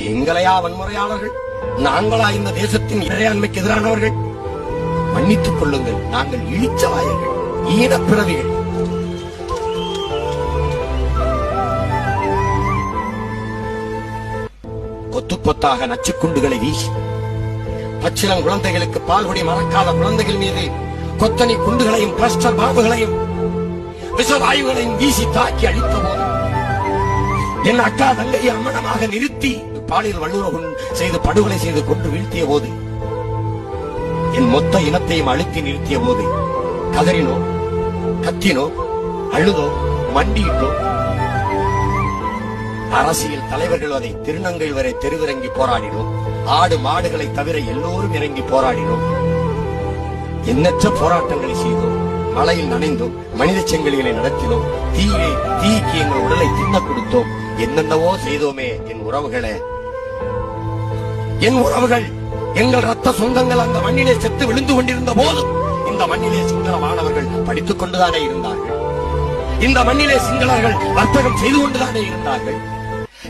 எங்களையா வன்முறையாளர்கள்? நாங்களா இந்த தேசத்தின் இறையாண்மைக்கு எதிரானவர்கள்? மன்னித்துக் கொள்ளுங்கள், நாங்கள் இழிச்சவாயர்கள், ஈனப்பிறவிகள். கொத்து கொத்தாக நச்சுக்குண்டுகளை வீசி பச்சிளம் குழந்தைகளுக்கு பால்குடி மறக்காத குழந்தைகள் மீது கொத்தனி குண்டுகளையும் கிளஸ்டர் பாம்புகளையும் விஷவாயுகளையும் வீசி தாக்கி அழித்த போது என் அக்கா தங்கையை அம்மனமாக நிறுத்தி பாலியல் வல்லுறவு செய்து படுகொலை செய்து கொண்டு வீழ்த்திய போது, என் மொத்த இனத்தையும் அழுத்தி நிறுத்திய போது கதறினோ, கத்தினோ, அழுதோ, மண்டியிட்டோ. அரசியல் தலைவர்கள் அதை திருநங்கை வரை தெருவிறங்கி போராடினோம். ஆடு மாடுகளை தவிர எல்லோரும் இறங்கி போராடினோம். எண்ணற்ற போராட்டங்களை செய்தோம். மழையில் நனைந்தோம், மனித செங்கலிகளை நடத்தினோம், தீக்கு எங்கள் உடலை தின்ன கொடுத்தோம். என்னென்னவோ செய்தோமே என் உறவுகளே. என் உறவுகள், எங்கள் ரத்த சொந்தங்கள் அந்த மண்ணிலே செத்து விழுந்து கொண்டிருந்த போது இந்த மண்ணிலே சிங்கள மாணவர்கள் படித்துக் கொண்டுதானே இருந்தார்கள். இந்த மண்ணிலே சிங்களர்கள் வர்த்தகம் செய்து கொண்டுதானே இருந்தார்கள்.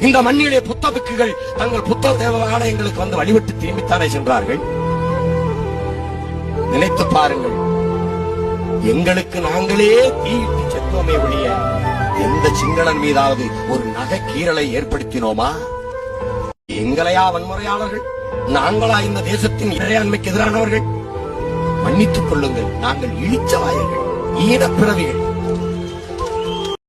இந்த மண்ணிலே புத்தபிக்குகள் தங்கள் புத்த தேவாலயங்களுக்கு வந்து வழிபட்டு திரும்பித்தானே சென்றார்கள். நினைத்து பாருங்கள், எங்களுக்கு நாங்களே தீயிட்டு செத்தோமே ஒழிய எந்த சிங்களன் மீதாவது ஒரு நகைக்கீறலை ஏற்படுத்தினோமா? எங்களையா வன்முறையாளர்கள்? நாங்களா இந்த தேசத்தின் இறையாண்மைக்கு எதிரானவர்கள்? மன்னித்துக் கொள்ளுங்கள், நாங்கள் இழிச்சவாயர்கள், ஈனப்பிறவிகள்.